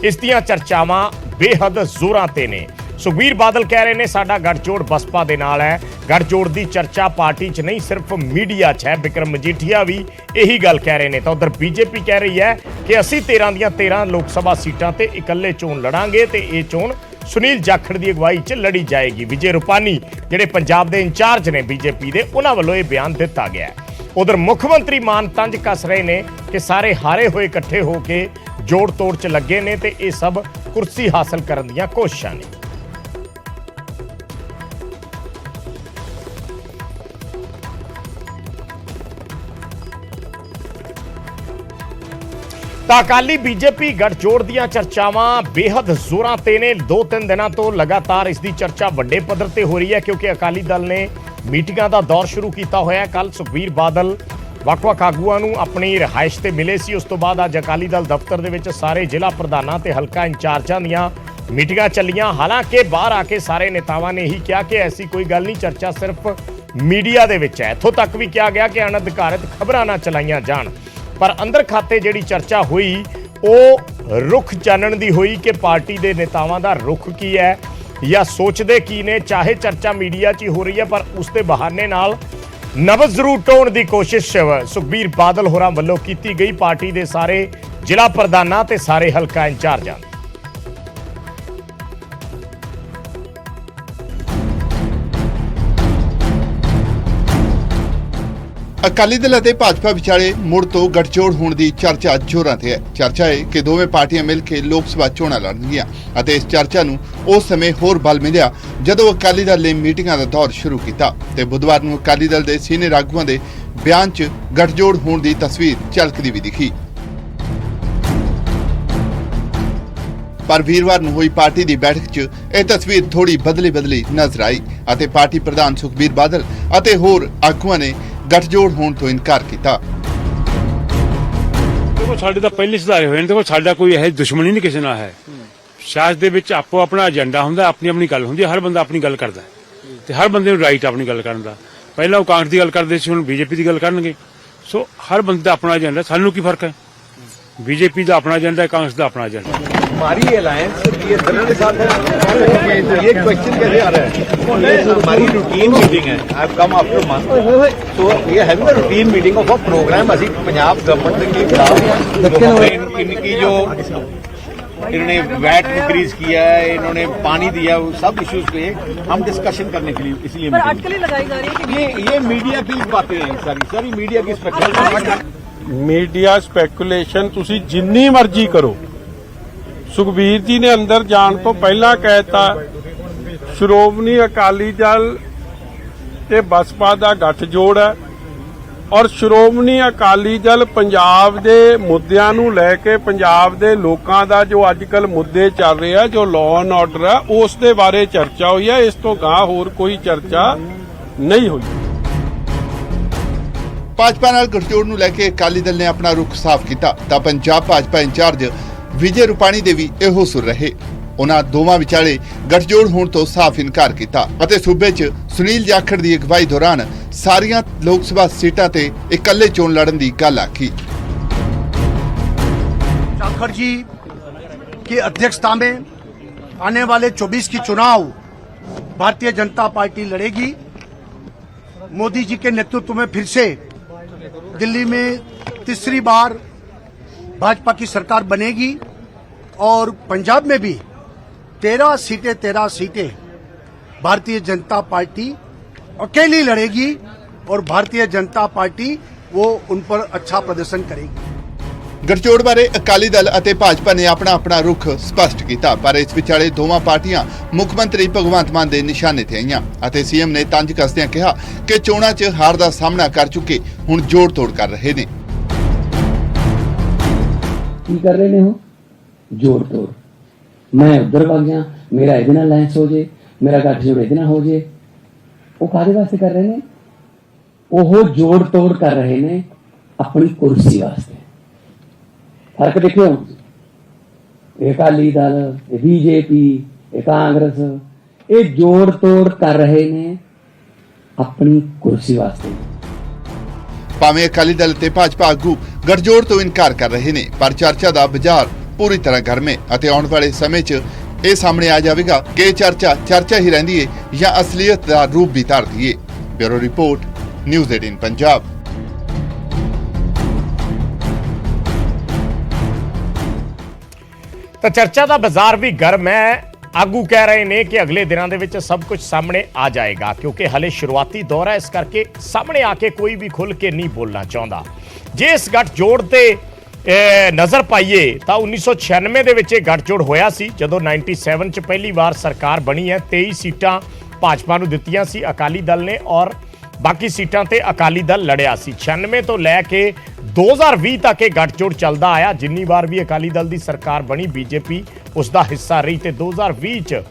ਇਸ ਦੀਆਂ ਚਰਚਾਵਾਂ ਬੇਹੱਦ ਜ਼ੋਰਾਂ ਤੇ ਨੇ। ਸੁਖਬੀਰ ਬਾਦਲ ਕਹਿ ਰਹੇ ਨੇ ਸਾਡਾ ਗੱਠਜੋੜ ਬਸਪਾ ਦੇ ਨਾਲ ਹੈ। ਗੱਠਜੋੜ ਦੀ ਚਰਚਾ ਪਾਰਟੀ 'ਚ ਨਹੀਂ ਸਿਰਫ ਮੀਡੀਆ 'ਚ ਹੈ। ਬਿਕਰਮ ਮਜੀਠੀਆ ਵੀ ਇਹੀ ਗੱਲ ਕਹਿ ਰਹੇ ਨੇ। ਤਾਂ ਉਧਰ ਬੀਜੇਪੀ ਕਹਿ ਰਹੀ ਹੈ ਕਿ ਅਸੀਂ 13 ਦੀਆਂ 13 ਲੋਕ ਸਭਾ ਸੀਟਾਂ ਤੇ ਇਕੱਲੇ ਚੋਣ ਲੜਾਂਗੇ ਤੇ ਇਹ ਚੋਣ ਸੁਨੀਲ ਜਾਖੜ ਦੀ ਅਗਵਾਈ 'ਚ ਲੜੀ ਜਾਏਗੀ। ਵਿਜੇ ਰੂਪਾਨੀ ਜਿਹੜੇ ਪੰਜਾਬ ਦੇ ਇੰਚਾਰਜ ਨੇ ਬੀਜੇਪੀ ਦੇ, ਉਹਨਾਂ ਵੱਲੋਂ ਇਹ ਬਿਆਨ ਦਿੱਤਾ ਗਿਆ ਹੈ। ਉਧਰ ਮੁੱਖ ਮੰਤਰੀ ਮਾਨ ਤੰਜ ਕੱਸ ਰਹੇ ਨੇ ਕਿ ਸਾਰੇ ਹਾਰੇ ਹੋਏ ਇਕੱਠੇ ਹੋ ਕੇ ਜੋੜ ਤੋੜ 'ਚ ਲੱਗੇ ਨੇ ਤੇ ਇਹ ਸਭ ਕੁਰਸੀ ਹਾਸਲ ਕਰਨ ਦੀਆਂ ਕੋਸ਼ਿਸ਼ਾਂ ਨੇ। ਤਾਂ ਅਕਾਲੀ ਬੀਜੇਪੀ ਗੱਠਜੋੜ ਦੀਆਂ ਚਰਚਾਵਾਂ ਬੇਹੱਦ ਜ਼ੋਰਾਂ ਤੇ ਨੇ। 2-3 ਦਿਨਾਂ ਤੋਂ ਲਗਾਤਾਰ ਇਸ ਦੀ ਚਰਚਾ ਵੱਡੇ ਪੱਧਰ ਤੇ ਹੋ ਰਹੀ ਹੈ, ਕਿਉਂਕਿ ਅਕਾਲੀ ਦਲ ਨੇ ਮੀਟਿੰਗਾਂ ਦਾ ਦੌਰ ਸ਼ੁਰੂ ਕੀਤਾ ਹੋਇਆ। ਕੱਲ ਸੁਖਬੀਰ ਬਾਦਲ ਵੱਖ-ਵੱਖ ਆਗੂਆਂ ਨੂੰ ਆਪਣੀ ਰਿਹਾਇਸ਼ ਤੇ ਮਿਲੇ ਸੀ। ਉਸ ਤੋਂ ਬਾਅਦ ਅੱਜ ਅਕਾਲੀ ਦਲ ਦਫ਼ਤਰ ਦੇ ਵਿੱਚ ਸਾਰੇ ਜ਼ਿਲ੍ਹਾ ਪ੍ਰਧਾਨਾਂ ਤੇ ਹਲਕਾ ਇੰਚਾਰਜਾਂ ਦੀਆਂ ਮੀਟਿੰਗਾਂ ਚੱਲੀਆਂ। ਹਾਲਾਂਕਿ ਬਾਹਰ ਆ ਕੇ ਸਾਰੇ ਨੇਤਾਵਾਂ ਨੇ ਇਹੀ ਕਿਹਾ ਕਿ ਐਸੀ ਕੋਈ ਗੱਲ ਨਹੀਂ, ਚਰਚਾ ਸਿਰਫ ਮੀਡੀਆ ਦੇ ਵਿੱਚ ਹੈ। ਇੱਥੋਂ ਤੱਕ ਵੀ ਕਿਹਾ ਗਿਆ ਕਿ ਅਣਅਧਿਕਾਰਿਤ ਖਬਰਾਂ ਨਾ ਚਲਾਈਆਂ ਜਾਣ। ਪਰ ਅੰਦਰ ਖਾਤੇ ਜਿਹੜੀ ਚਰਚਾ ਹੋਈ ਉਹ ਰੁਖ ਜਾਣਨ ਦੀ ਹੋਈ ਕਿ ਪਾਰਟੀ ਦੇ ਨੇਤਾਵਾਂ ਦਾ ਰੁਖ ਕੀ ਹੈ ਜਾਂ ਸੋਚਦੇ ਕੀ ਨੇ। ਚਾਹੇ ਚਰਚਾ ਮੀਡੀਆ 'ਚ ਹੀ ਹੋ ਰਹੀ ਹੈ, ਪਰ ਉਸ ਦੇ ਬਹਾਨੇ ਨਾਲ ਨਬਜ਼ ਜ਼ਰੂਰ ਟੋਣ ਦੀ ਕੋਸ਼ਿਸ਼ ਸੁਖਬੀਰ ਬਾਦਲ ਹੋਰਾਂ ਵੱਲੋਂ ਕੀਤੀ ਗਈ ਪਾਰਟੀ ਦੇ ਸਾਰੇ ਜ਼ਿਲ੍ਹਾ ਪ੍ਰਧਾਨਾਂ ਤੇ ਸਾਰੇ ਹਲਕਾ ਇੰਚਾਰਜਾਂ। ਅਕਾਲੀ ਦਲ ਅਤੇ ਭਾਜਪਾ ਵਿਚਾਲੇ ਮੁੜ ਤੋਂ ਗੱਠਜੋੜ ਹੋਣ ਦੀ ਚਰਚਾ ਜ਼ੋਰਾਂ ਤੇ ਹੈ। ਚਰਚਾ ਹੈ ਕਿ ਦੋਵੇਂ ਪਾਰਟੀਆਂ ਮਿਲ ਕੇ ਲੋਕ ਸਭਾ ਚੋਣਾਂ ਲੜਨਗੀਆਂ ਅਤੇ ਇਸ ਚਰਚਾ ਨੂੰ ਉਸ ਸਮੇਂ ਹੋਰ ਬਲ ਮਿਲਿਆ ਜਦੋਂ ਅਕਾਲੀ ਦਲ ਨੇ ਮੀਟਿੰਗਾਂ ਦਾ ਦੌਰ ਸ਼ੁਰੂ ਕੀਤਾ ਤੇ ਬੁੱਧਵਾਰ ਨੂੰ ਅਕਾਲੀ ਦਲ ਦੇ ਸੀਨੀਅਰ ਆਗੂਆਂ ਦੇ ਬਿਆਨ 'ਚ ਗੱਠਜੋੜ ਹੋਣ ਦੀ ਤਸਵੀਰ ਝਲਕਦੀ ਵੀ ਦਿਖੀ। ਪਰ ਵੀਰਵਾਰ ਨੂੰ ਹੋਈ ਪਾਰਟੀ ਦੀ ਬੈਠਕ 'ਚ ਇਹ ਤਸਵੀਰ ਥੋੜੀ ਬਦਲੀ ਨਜ਼ਰ ਆਈ ਅਤੇ ਪਾਰਟੀ ਪ੍ਰਧਾਨ ਸੁਖਬੀਰ ਬਾਦਲ ਅਤੇ ਹੋਰ ਆਗੂਆਂ ਨੇ ਗੱਠਜੋੜ ਹੋਣ ਤੋਂ ਇਨਕਾਰ ਕੀਤਾ। ਦੇਖੋ ਸਾਡੇ ਤਾਂ ਪਹਿਲੇ ਸੁਧਾਰੇ ਹੋਏ ਨੇ। ਦੇਖੋ ਸਾਡਾ ਕੋਈ ਇਹ ਦੁਸ਼ਮਣੀ ਨਹੀਂ ਕਿਸੇ ਨਾਲ ਹੈ। ਸਿਆਸਤ ਦੇ ਵਿੱਚ ਆਪੋ ਆਪਣਾ ਏਜੰਡਾ ਹੁੰਦਾ, ਆਪਣੀ ਗੱਲ ਹੁੰਦੀ ਹੈ। ਹਰ ਬੰਦਾ ਆਪਣੀ ਗੱਲ ਕਰਦਾ ਤੇ ਹਰ ਬੰਦੇ ਨੂੰ ਰਾਈਟ ਆਪਣੀ ਗੱਲ ਕਰਨ ਦਾ। ਪਹਿਲਾਂ ਉਹ ਕਾਂਗਰਸ ਦੀ ਗੱਲ ਕਰਦੇ ਸੀ, ਹੁਣ ਬੀਜੇਪੀ ਦੀ ਗੱਲ ਕਰਨਗੇ। ਸੋ ਹਰ ਬੰਦੇ ਦਾ ਆਪਣਾ ਏਜੰਡਾ। ਸਾਨੂੰ ਕੀ ਫਰਕ ਹੈ? बीजेपी का अपना एजेंडा है, कांग्रेस का अपना एजेंडा। हमारी अलायंस ये दल के साथ है। ये क्वेश्चन कैसे आ रहा है? ये हमारी रूटीन मीटिंग है। I have come after month, तो ये having a routine meeting of a program. ਅਸੀਂ ਪੰਜਾਬ गवर्नमेंट के खिलाफ इनकी जो इन्होंने वैट इंक्रीज किया है, इन्होंने पानी दिया, सब इश्यूज पे हम डिस्कशन करने के लिए इसलिए अटकलें लगाई जा रही है कि ये मीडिया की बातें हैं। सारी मीडिया की स्पेक्युलेशन। मीडिया स्पैकुलेशन तुसी जिन्नी मर्जी करो। सुखबीर जी ने अंदर जान तो पहला कहता श्रोमणी अकाली दल ते बसपा दा गठजोड़ है और श्रोमणी अकाली दल पंजाब दे मुद्दियां नूं लैके पंजाब दे लोकां दा जो अजकल मुद्दे चल रहे हैं, जो लॉ एंड ऑर्डर है, उस दे बारे चर्चा हुई है। इस तो गां होर कोई चर्चा नहीं हुई। ਭਾਜਪਾ ਨਾਲ ਗਠਜੋੜ ਨੂੰ ਲੈ ਕੇ ਅਕਾਲੀ ਦਲ ਨੇ ਆਪਣਾ ਰੁਖ ਸਾਫ਼ ਕੀਤਾ ਤਾਂ ਪੰਜਾਬ ਭਾਜਪਾ ਇੰਚਾਰਜ ਵਿਜੇ ਰੂਪਾਣੀ ਦੇ ਵੀ ਇਹੋ ਸੁਰ ਰਹੇ। ਉਹਨਾਂ ਦੋਵਾਂ ਵਿਚਾਲੇ ਗਠਜੋੜ ਹੋਣ ਤੋਂ ਸਾਫ਼ ਇਨਕਾਰ ਕੀਤਾ ਅਤੇ ਸੂਬੇ 'ਚ ਸੁਨੀਲ ਜਾਖੜ ਦੀ ਅਗਵਾਈ ਦੌਰਾਨ ਸਾਰੀਆਂ ਲੋਕ ਸਭਾ ਸੀਟਾਂ ਤੇ ਇਕੱਲੇ ਚੋਣ ਲੜਨ ਦੀ ਗੱਲ ਆਖੀ। जाखड़ जी की अध्यक्षता में आने वाले 24 की चुनाव भारतीय जनता पार्टी लड़ेगी। मोदी जी के नेतृत्व में फिर से दिल्ली में तीसरी बार भाजपा की सरकार बनेगी और पंजाब में भी 13 सीटें भारतीय जनता पार्टी अकेली लड़ेगी और भारतीय जनता पार्टी वो उन पर अच्छा प्रदर्शन करेगी। ਗਠਜੋੜ ਬਾਰੇ ਅਕਾਲੀ ਦਲ ਅਤੇ ਭਾਜਪਾ ਨੇ ਆਪਣਾ ਰੁਖ ਸਪਸ਼ਟ ਕੀਤਾ, ਪਰ ਇਸ ਵਿਚਾਲੇ ਦੋਵਾਂ ਪਾਰਟੀਆਂ ਮੁੱਖ ਮੰਤਰੀ ਭਗਵੰਤ ਮਾਨ ਦੇ ਨਿਸ਼ਾਨੇ ਤੇ ਆਈਆਂ ਅਤੇ ਸੀਐਮ ਨੇ ਤੰਜ ਕੱਸਦਿਆਂ ਕਿਹਾ ਕਿ ਚੋਣਾਂ 'ਚ ਹਾਰ ਦਾ ਸਾਹਮਣਾ ਕਰ ਚੁੱਕੇ ਹੁਣ ਜੋੜ ਤੋੜ ਕਰ ਰਹੇ ਨੇ। ਕੀ ਕਰ ਰਹੇ ਨੇ ਉਹ? ਜੋੜ ਤੋੜ। ਮੈਂ ਉਧਰ ਵਗ ਗਿਆ, ਮੇਰਾ ਇਹਦੇ ਨਾਲ ਅਲਾਈਅੰਸ ਹੋ ਜੇ, ਮੇਰਾ ਗੱਠਜੋੜ ਇਹਦੇ ਨਾਲ ਹੋ ਜੇ। ਉਹ ਕਾਹਦੇ ਵਾਸਤੇ ਕਰ ਰਹੇ ਨੇ? ਉਹ ਜੋੜ ਤੋੜ ਕਰ ਰਹੇ ਨੇ ਆਪਣੀ ਕੁਰਸੀ ਵਾਸਤੇ। फर्क देखियो, अकाली दल, बीजेपी, कांग्रेस ये जोड़ तोड़ कर रहे ने अपनी कुर्सी वास्ते। ਭਾਵੇਂ ਅਕਾਲੀ ਦਲ ਤੇ ਭਾਜਪਾ ਆਗੂ ਗਠਜੋੜ ਤੋਂ ਇਨਕਾਰ ਕਰ ਰਹੇ ਨੇ, ਪਰ ਚਰਚਾ ਦਾ ਬਾਜ਼ਾਰ ਪੂਰੀ ਤਰ੍ਹਾਂ ਗਰਮ ਹੈ ਅਤੇ ਆਉਣ ਵਾਲੇ ਸਮੇਂ 'ਚ ਇਹ ਸਾਹਮਣੇ ਆ ਜਾਵੇਗਾ ਕਿ ਇਹ ਚਰਚਾ ਹੀ ਰਹਿੰਦੀ ਹੈ ਜਾਂ ਅਸਲੀਅਤ ਦਾ ਰੂਪ ਵੀ ਧਾਰਦੀ ਹੈ। Bureau report, news 18 Punjab. ਤਾਂ ਚਰਚਾ ਦਾ ਬਾਜ਼ਾਰ ਵੀ ਗਰਮ ਹੈ। ਆਗੂ ਕਹਿ ਰਹੇ ਨੇ ਕਿ ਅਗਲੇ ਦਿਨਾਂ ਦੇ ਵਿੱਚ ਸਭ ਕੁਝ ਸਾਹਮਣੇ ਆ ਜਾਏਗਾ, ਕਿਉਂਕਿ ਹਲੇ ਸ਼ੁਰੂਆਤੀ ਦੌਰ ਹੈ, ਇਸ ਕਰਕੇ ਸਾਹਮਣੇ ਆ ਕੇ ਕੋਈ ਵੀ ਖੁੱਲ੍ਹ ਕੇ ਨਹੀਂ ਬੋਲਣਾ ਚਾਹੁੰਦਾ। ਜੇ ਇਸ ਗੱਠਜੋੜ ਤੇ ਨਜ਼ਰ ਪਾਈਏ ਤਾਂ 1996 ਦੇ ਵਿੱਚ ਇਹ ਗੱਠਜੋੜ ਹੋਇਆ ਸੀ, ਜਦੋਂ 97 'ਚ ਪਹਿਲੀ ਵਾਰ ਸਰਕਾਰ ਬਣੀ ਹੈ। 23 ਸੀਟਾਂ ਭਾਜਪਾ ਨੂੰ ਦਿੱਤੀਆਂ ਸੀ ਅਕਾਲੀ ਦਲ ਨੇ ਔਰ ਬਾਕੀ ਸੀਟਾਂ ਤੇ ਅਕਾਲੀ ਦਲ ਲੜਿਆ ਸੀ। 96 ਤੋਂ ਲੈ ਕੇ 2020 ਤੱਕ ਇਹ ਗੱਠਜੋੜ ਚੱਲਦਾ ਆਇਆ। ਜਿੰਨੀ ਵਾਰ ਵੀ ਅਕਾਲੀ ਦਲ ਦੀ ਸਰਕਾਰ ਬਣੀ, ਬੀਜੇਪੀ ਉਸ ਦਾ ਹਿੱਸਾ ਰਹੀ ਤੇ 2020 'ਚ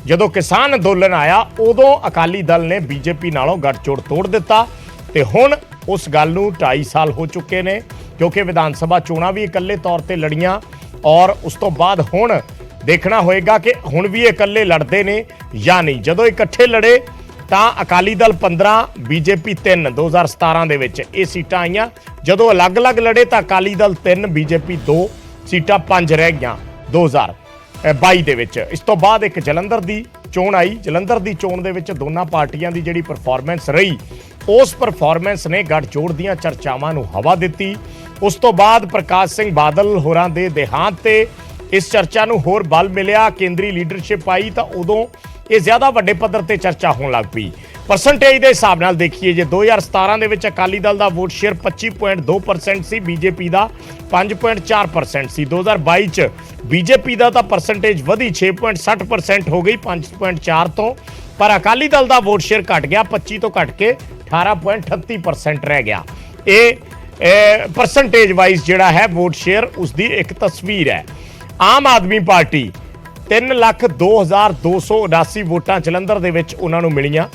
ਜਦੋਂ ਕਿਸਾਨ ਅੰਦੋਲਨ ਆਇਆ ਉਦੋਂ ਅਕਾਲੀ ਦਲ ਨੇ ਬੀਜੇਪੀ ਨਾਲੋਂ ਗੱਠਜੋੜ ਤੋੜ ਦਿੱਤਾ ਤੇ ਹੁਣ ਉਸ ਗੱਲ ਨੂੰ 2.5 ਸਾਲ ਹੋ ਚੁੱਕੇ ਨੇ, ਕਿਉਂਕਿ ਵਿਧਾਨ ਸਭਾ ਚੋਣਾਂ ਵੀ ਇਕੱਲੇ ਤੌਰ ਤੇ ਲੜੀਆਂ ਔਰ ਉਸ ਤੋਂ ਬਾਅਦ ਹੁਣ ਦੇਖਣਾ ਹੋਏਗਾ ਕਿ ਹੁਣ ਵੀ ਇਹ ਇਕੱਲੇ ਲੜਦੇ ਨੇ ਜਾਂ ਨਹੀਂ। ਜਦੋਂ ਇਕੱਠੇ ਲੜੇ ਤਾਂ ਅਕਾਲੀ ਦਲ 15, ਬੀਜੇਪੀ 3 2017 ਦੇ ਵਿੱਚ ਇਹ ਸੀਟਾਂ ਆਈਆਂ। ਜਦੋਂ ਅਲੱਗ-ਅਲੱਗ ਲੜੇ ਤਾਂ ਅਕਾਲੀ ਦਲ 3, ਬੀਜੇਪੀ 2 ਸੀਟਾਂ 5 ਰਹਿ ਗਈਆਂ 2022 ਦੇ ਵਿੱਚ। ਇਸ ਤੋਂ ਬਾਅਦ ਇੱਕ ਜਲੰਧਰ ਦੀ ਚੋਣ ਆਈ। ਜਲੰਧਰ ਦੀ ਚੋਣ ਦੇ ਵਿੱਚ ਦੋਨਾਂ ਪਾਰਟੀਆਂ ਦੀ ਜਿਹੜੀ ਪਰਫਾਰਮੈਂਸ ਰਹੀ, ਉਸ ਪਰਫਾਰਮੈਂਸ ਨੇ ਗੱਠਜੋੜ ਦੀਆਂ ਚਰਚਾਵਾਂ ਨੂੰ ਹਵਾ ਦਿੱਤੀ। ਉਸ ਤੋਂ ਬਾਅਦ ਪ੍ਰਕਾਸ਼ ਸਿੰਘ ਬਾਦਲ ਹੋਰਾਂ ਦੇ ਦੇਹਾਂਤ ਤੇ ਇਸ ਚਰਚਾ ਨੂੰ ਹੋਰ ਬਲ ਮਿਲਿਆ, ਕੇਂਦਰੀ ਲੀਡਰਸ਼ਿਪ ਆਈ ਤਾਂ ਉਦੋਂ ਇਹ ਜ਼ਿਆਦਾ ਵੱਡੇ ਪੱਧਰ ਤੇ ਚਰਚਾ ਹੋਣ ਲੱਗ ਪਈ। ਪਰਸੈਂਟੇਜ ਦੇ ਹਿਸਾਬ ਨਾਲ ਦੇਖੀਏ, ਜੇ 2017 ਦੇ ਵਿੱਚ ਅਕਾਲੀ ਦਲ ਦਾ ਵੋਟ ਸ਼ੇਅਰ 25.2% ਸੀ, ਬੀਜੇਪੀ ਦਾ 5.4% ਸੀ। 2022 ਚ ਬੀਜੇਪੀ ਦਾ ਤਾਂ ਪਰਸੈਂਟੇਜ ਵਧੀ 6.60% ਹੋ ਗਈ 5.4 ਤੋਂ, ਪਰ ਅਕਾਲੀ ਦਲ ਦਾ ਵੋਟ ਸ਼ੇਅਰ ਘਟ ਗਿਆ 25 ਤੋਂ ਘਟ ਕੇ 18.38% ਰਹਿ ਗਿਆ। ਇਹ ਪਰਸੈਂਟੇਜ ਵਾਈਜ਼ ਜਿਹੜਾ ਹੈ ਵੋਟ ਸ਼ੇਅਰ ਉਸ ਦੀ ਇੱਕ ਤਸਵੀਰ ਹੈ। ਆਮ ਆਦਮੀ ਪਾਰਟੀ 3,02,279 ਵੋਟਾਂ ਜਲੰਧਰ ਦੇ ਵਿੱਚ ਉਹਨਾਂ ਨੂੰ ਮਿਲੀਆਂ।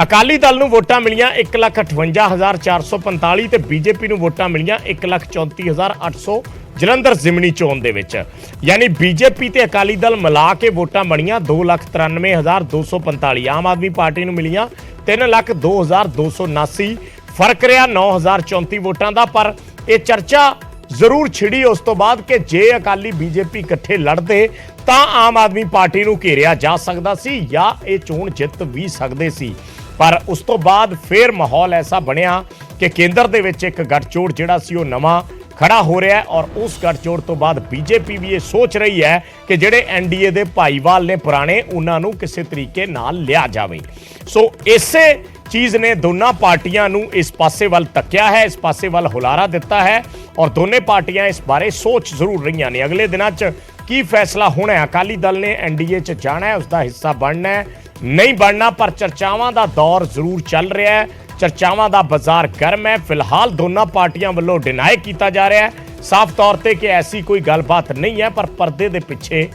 ਅਕਾਲੀ ਦਲ ਨੂੰ ਵੋਟਾਂ ਮਿਲੀਆਂ 1,58,445 ਤੇ ਬੀਜੇਪੀ ਨੂੰ ਵੋਟਾਂ ਮਿਲੀਆਂ 1,34,800 ਜਲੰਧਰ ਜ਼ਿਮਨੀ ਚੋਣ ਦੇ ਵਿੱਚ। ਯਾਨੀ ਬੀਜੇਪੀ ਤੇ ਅਕਾਲੀ ਦਲ ਮਿਲਾ ਕੇ ਵੋਟਾਂ ਬਣੀਆਂ 2,93,245। ਆਮ ਆਦਮੀ ਪਾਰਟੀ ਨੂੰ ਮਿਲੀਆਂ 3,02,279। ਫਰਕ ਰਿਹਾ 9,034 ਵੋਟਾਂ ਦਾ। ਪਰ ਇਹ ਚਰਚਾ ਜ਼ਰੂਰ ਛਿੜੀ ਉਸ ਤੋਂ ਬਾਅਦ ਕਿ ਜੇ ਅਕਾਲੀ ਬੀਜੇਪੀ ਇਕੱਠੇ ਲੜਦੇ ਤਾਂ ਆਮ ਆਦਮੀ ਪਾਰਟੀ ਨੂੰ ਘੇਰਿਆ ਜਾ ਸਕਦਾ ਸੀ ਜਾਂ ਇਹ ਚੋਣ ਜਿੱਤ ਵੀ ਸਕਦੇ ਸੀ। ਪਰ ਉਸ ਤੋਂ ਬਾਅਦ ਫਿਰ ਮਾਹੌਲ ਐਸਾ ਬਣਿਆ ਕਿ ਕੇਂਦਰ ਦੇ ਵਿੱਚ ਇੱਕ ਗੱਠਜੋੜ ਜਿਹੜਾ ਸੀ ਉਹ ਨਵਾਂ ਖੜਾ ਹੋ ਰਿਹਾ ਔਰ ਉਸ ਗੱਠਜੋੜ ਤੋਂ ਬਾਅਦ ਬੀਜੇਪੀ ਵੀ ਇਹ ਸੋਚ ਰਹੀ ਹੈ ਕਿ ਜਿਹੜੇ ਐਨਡੀਏ ਦੇ ਭਾਈਵਾਲ ਨੇ ਪੁਰਾਣੇ, ਉਹਨਾਂ ਨੂੰ ਕਿਸੇ ਤਰੀਕੇ ਨਾਲ ਲਿਆ ਜਾਵੇ। ਸੋ ਇਸੇ ਚੀਜ਼ ਨੇ ਦੋਨਾਂ ਪਾਰਟੀਆਂ ਨੂੰ ਇਸ ਪਾਸੇ ਵੱਲ ਤੱਕਿਆ ਹੈ, ਇਸ ਪਾਸੇ ਵੱਲ ਹੁਲਾਰਾ ਦਿੱਤਾ ਹੈ ਔਰ ਦੋਨੇ ਪਾਰਟੀਆਂ ਇਸ ਬਾਰੇ ਸੋਚ ਜ਼ਰੂਰ ਰਹੀਆਂ ਨੇ ਅਗਲੇ ਦਿਨਾਂ 'ਚ ਕੀ ਫੈਸਲਾ ਹੋਣਾ ਹੈ। ਅਕਾਲੀ ਦਲ ਨੇ ਐਨਡੀਏ 'ਚ ਜਾਣਾ ਹੈ, ਉਸ ਦਾ ਹਿੱਸਾ ਬਣਨਾ ਹੈ, ਨਹੀਂ ਬਣਨਾ, ਪਰ ਚਰਚਾਵਾਂ ਦਾ ਦੌਰ ਜ਼ਰੂਰ ਚੱਲ ਰਿਹਾ ਹੈ। ਚਰਚਾਵਾਂ ਦਾ ਬਾਜ਼ਾਰ ਗਰਮ ਹੈ। ਫਿਲਹਾਲ ਦੋਨਾਂ ਪਾਰਟੀਆਂ ਵੱਲੋਂ ਡਿਨਾਈ ਕੀਤਾ ਜਾ ਰਿਹਾ ਹੈ ਸਾਫ਼ ਤੌਰ ਤੇ ਕਿ ਐਸੀ ਕੋਈ ਗੱਲਬਾਤ ਨਹੀਂ ਹੈ, ਪਰ ਪਰਦੇ ਦੇ ਪਿੱਛੇ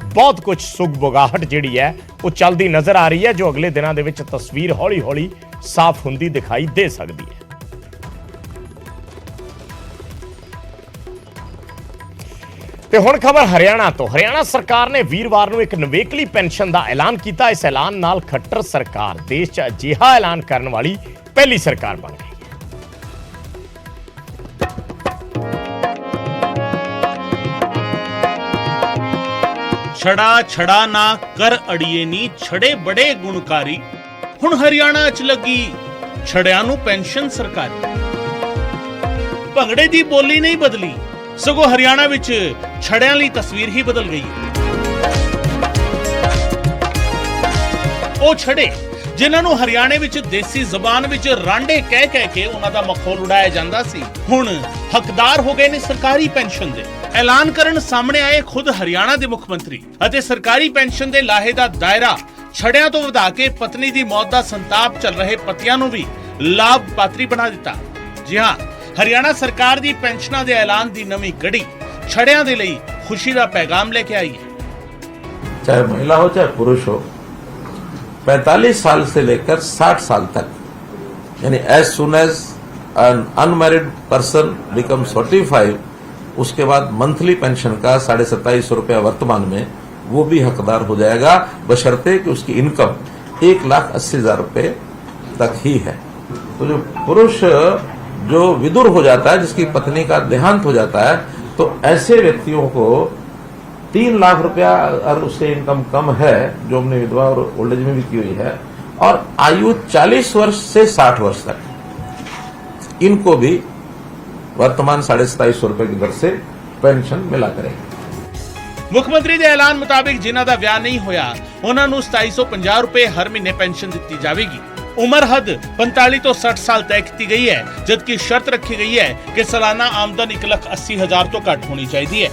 ਬਹੁਤ ਕੁਝ ਸੁਗਬੁਗਾਹਟ ਜਿਹੜੀ ਹੈ ਉਹ ਚੱਲਦੀ ਨਜ਼ਰ ਆ ਰਹੀ ਹੈ, ਜੋ ਅਗਲੇ ਦਿਨਾਂ ਦੇ ਵਿੱਚ ਤਸਵੀਰ ਹੌਲੀ-ਹੌਲੀ ਸਾਫ਼ ਹੁੰਦੀ ਦਿਖਾਈ ਦੇ ਸਕਦੀ ਹੈ। ਤੇ ਹੁਣ ਖਬਰ ਹਰਿਆਣਾ ਤੋਂ। ਹਰਿਆਣਾ ਸਰਕਾਰ ਨੇ ਵੀਰਵਾਰ ਨੂੰ ਇੱਕ ਨਵੇਕਲੀ ਪੈਨਸ਼ਨ ਦਾ ਐਲਾਨ ਕੀਤਾ। ਇਸ ਐਲਾਨ ਨਾਲ ਖੱਟਰ ਸਰਕਾਰ ਦੇਸ਼ 'ਚ ਅਜਿਹਾ ਐਲਾਨ ਕਰਨ ਵਾਲੀ ਪਹਿਲੀ ਸਰਕਾਰ ਬਣ ਗਈ। ਛੜਾ ਛੜਾ ਨਾ ਕਰ ਅੜੀਏ ਨੀ ਛੜੇ ਬੜੇ ਗੁਣਕਾਰੀ। ਹੁਣ ਹਰਿਆਣਾ 'ਚ ਲੱਗੀ ਛੜਿਆਂ ਨੂੰ ਪੈਨਸ਼ਨ ਸਰਕਾਰੀ। ਭੰਗੜੇ ਦੀ ਬੋਲੀ ਨਹੀਂ ਬਦਲੀ, ਸਗੋਂ ਹਰਿਆਣਾ ਵਿੱਚ ਛੜਿਆਂ ਲਈ ਤਸਵੀਰ ਹੀ ਬਦਲ ਗਈ ਹੈ। ਉਹ ਛੜੇ ਜਿਨ੍ਹਾਂ ਨੂੰ ਹਰਿਆਣੇ ਵਿੱਚ ਦੇਸੀ ਜ਼ਬਾਨ ਵਿੱਚ ਰਾਂਡੇ ਕਹਿ ਕੇ ਉਹਨਾਂ ਦਾ ਮਖੌਲ ਉਡਾਇਆ ਜਾਂਦਾ ਸੀ, ਹੁਣ ਹੱਕਦਾਰ ਹੋ ਗਏ ਨੇ ਸਰਕਾਰੀ ਪੈਨਸ਼ਨ ਦੇ। ਐਲਾਨ ਕਰਨ ਸਾਹਮਣੇ ਆਏ ਖੁਦ ਹਰਿਆਣਾ ਦੇ ਮੁੱਖ ਮੰਤਰੀ ਅਤੇ ਸਰਕਾਰੀ ਪੈਨਸ਼ਨ ਦੇ ਲਾਹੇ ਦਾ ਦਾਇਰਾ ਛੜਿਆਂ ਤੋਂ ਵਧਾ ਕੇ ਪਤਨੀ ਦੀ ਮੌਤ ਦਾ ਸੰਤਾਪ ਚੱਲ ਰਹੇ ਪਤੀਆਂ ਨੂੰ ਵੀ ਲਾਭ ਪਾਤਰੀ ਬਣਾ ਦਿੱਤਾ। ਜੀ ਹਾਂ, ਹਰਿਆਣਾ ਸਰਕਾਰ ਦੀ ਪੈਨਸ਼ਨਾਂ ਦੇ ਐਲਾਨ ਦੀ ਨਵੀਂ ਕੜੀ ਛੜਿਆਂ ਦੇ ਲਈ ਖੁਸ਼ੀ ਦਾ ਪੈगाम ਲੈ ਕੇ ਆਈ ਹੈ। चाहे महिला हो चाहे पुरुष हो, 45 साल से लेकर 60 साल तक, यानी as soon as an unmarried person become 45, उसके बाद मंथली पेंशन का 2750 रुपया वर्तमान में वो भी हकदार हो जाएगा, बशर्ते कि उसकी इनकम 1,80,000 रुपये तक ही है। तो जो पुरुष जो विदुर हो जाता है, जिसकी पत्नी का देहांत हो जाता है, तो ऐसे व्यक्तियों को 3 लाख रुपया अगर उससे इनकम कम है, जो हमने विधवा और ओल्ड एज में भी की हुई है, और आयु 40 वर्ष से 60 वर्ष तक, इनको भी वर्तमान 2750 रुपए की दर से पेंशन मिला करेगी। ਮੁੱਖ ਮੰਤਰੀ ਦੇ ਐਲਾਨ ਮੁਤਾਬਿਕ ਜਿਨ੍ਹਾਂ ਦਾ ਵਿਆਹ ਨਹੀਂ ਹੋਇਆ ਉਹਨਾਂ ਨੂੰ 2750 ਰੁਪਏ ਹਰ ਮਹੀਨੇ ਪੈਨਸ਼ਨ ਦਿੱਤੀ ਜਾਵੇਗੀ। ਉਮਰ ਹੱਦ 45 ਤੋਂ 60 ਸਾਲ ਤੈਅ ਕੀਤੀ ਗਈ ਹੈ, ਜਦਕਿ ਸ਼ਰਤ ਰੱਖੀ ਗਈ ਹੈ ਕਿ ਸਾਲਾਨਾ ਆਮਦਨ 1,80,000 ਤੋਂ ਘੱਟ ਹੋਣੀ ਚਾਹੀਦੀ ਹੈ।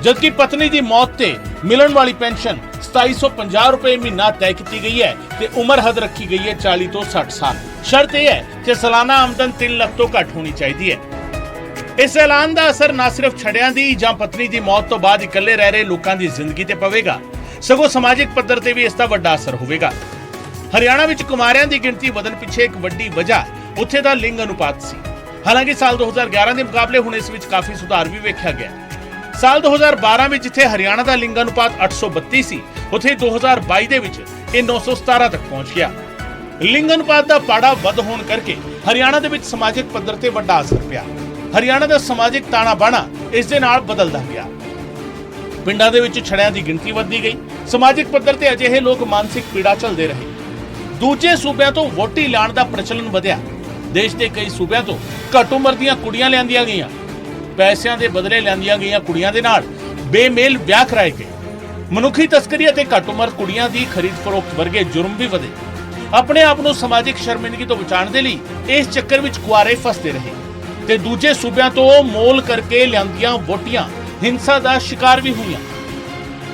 ਜਦਕਿ ਪਤਨੀ ਦੀ ਮੌਤ ਤੇ ਮਿਲਣ ਵਾਲੀ ਪੈਨਸ਼ਨ 2750 ਰੁਪਏ ਮਹੀਨਾ ਤੈਅ ਕੀਤੀ ਗਈ ਹੈ ਤੇ ਉਮਰ ਹੱਦ ਰੱਖੀ ਗਈ ਹੈ 40 ਤੋਂ 60 ਸਾਲ। ਸ਼ਰਤ ਇਹ ਹੈ ਕਿ ਸਾਲਾਨਾ ਆਮਦਨ 3 ਲੱਖ ਤੋਂ ਘੱਟ ਹੋਣੀ ਚਾਹੀਦੀ ਹੈ। ਇਸ ਐਲਾਨ ਦਾ ਅਸਰ ਨਾ ਸਿਰਫ ਛੜਿਆਂ ਦੀ ਜਾਂ ਪਤਨੀ ਦੀ ਮੌਤ ਤੋਂ ਬਾਅਦ ਇਕੱਲੇ ਰਹਿ ਰਹੇ ਲੋਕਾਂ ਦੀ ਜ਼ਿੰਦਗੀ ਤੇ ਪਵੇਗਾ, ਸਗੋਂ ਸਮਾਜਿਕ ਪੱਧਰ ਤੇ ਵੀ ਇਸ ਦਾ ਵੱਡਾ ਅਸਰ ਹੋਵੇਗਾ। ਹਰਿਆਣਾ ਵਿੱਚ ਕੁਮਾਰਿਆਂ ਦੀ ਗਿਣਤੀ ਵਧਣ ਪਿੱਛੇ ਇੱਕ ਵੱਡੀ ਵਜ੍ਹਾ ਉੱਥੇ ਦਾ ਲਿੰਗ ਅਨੁਪਾਤ ਸੀ। ਹਾਲਾਂਕਿ ਸਾਲ 2011 ਦੇ ਮੁਕਾਬਲੇ ਹੁਣ ਇਸ ਵਿੱਚ ਕਾਫੀ ਸੁਧਾਰ ਵੀ ਵੇਖਿਆ ਗਿਆ। ਸਾਲ 2012 ਵਿੱਚ ਜਿੱਥੇ ਹਰਿਆਣਾ ਦਾ ਲਿੰਗ ਅਨੁਪਾਤ 832 ਸੀ, ਉੱਥੇ 2022 ਦੇ ਵਿੱਚ ਇਹ 917 ਤੱਕ ਪਹੁੰਚ ਗਿਆ। ਲਿੰਗ ਅਨੁਪਾਤ ਦਾ ਪਾੜਾ ਵੱਧ ਹੋਣ ਕਰਕੇ ਹਰਿਆਣਾ ਦੇ ਵਿੱਚ ਸਮਾਜਿਕ ਪੱਧਰ ਤੇ ਵੱਡਾ ਅਸਰ ਪਿਆ। ਹਰਿਆਣਾ ਦਾ ਸਮਾਜਿਕ ਤਾਣਾ ਬਾਣਾ ਇਸ ਦੇ ਨਾਲ ਬਦਲਦਾ ਗਿਆ। ਪਿੰਡਾਂ ਦੇ ਵਿੱਚ ਛੜਿਆਂ ਦੀ ਗਿਣਤੀ ਵੱਧਦੀ ਗਈ। ਸਮਾਜਿਕ ਪੱਧਰ ਤੇ ਅਜਿਹੇ ਲੋਕ ਮਾਨਸਿਕ ਪੀੜਾ ਝੱਲਦੇ ਰਹੇ। ਦੂਜੇ ਸੂਬਿਆਂ ਤੋਂ ਵੋਟੀ ਲੈਣ ਦਾ ਪ੍ਰਚਲਨ ਵਧਿਆ। ਦੇਸ਼ ਦੇ ਕਈ ਸੂਬਿਆਂ ਤੋਂ ਘੱਟ ਉਮਰ ਦੀਆਂ ਕੁੜੀਆਂ ਲਿਆਂਦੀਆਂ ਗਈਆਂ। ਪੈਸਿਆਂ ਦੇ ਬਦਲੇ ਲਿਆਂਦੀਆਂ ਗਈਆਂ ਕੁੜੀਆਂ ਦੇ ਨਾਲ ਬੇਮੇਲ ਵਿਆਹ ਕਰਾਏ ਗਏ। ਮਨੁੱਖੀ ਤਸਕਰੀ ਅਤੇ ਘੱਟ ਉਮਰ ਕੁੜੀਆਂ ਦੀ ਖਰੀਦ ਫਰੋਖਤ ਵਰਗੇ ਜੁਰਮ ਵੀ ਵਧੇ। ਆਪਣੇ ਆਪ ਨੂੰ ਸਮਾਜਿਕ ਸ਼ਰਮਿੰਦਗੀ ਤੋਂ ਬਚਾਉਣ ਦੇ ਲਈ ਇਸ ਚੱਕਰ ਵਿੱਚ ਕੁਆਰੇ ਫਸਦੇ ਰਹੇ ਤੇ ਦੂਜੇ ਸੂਬਿਆਂ ਤੋਂ ਮੋਲ ਕਰਕੇ ਲਿਆਂਦੀਆਂ ਵੋਟੀਆਂ ਹਿੰਸਾ ਦਾ ਸ਼ਿਕਾਰ ਵੀ ਹੋਈਆਂ।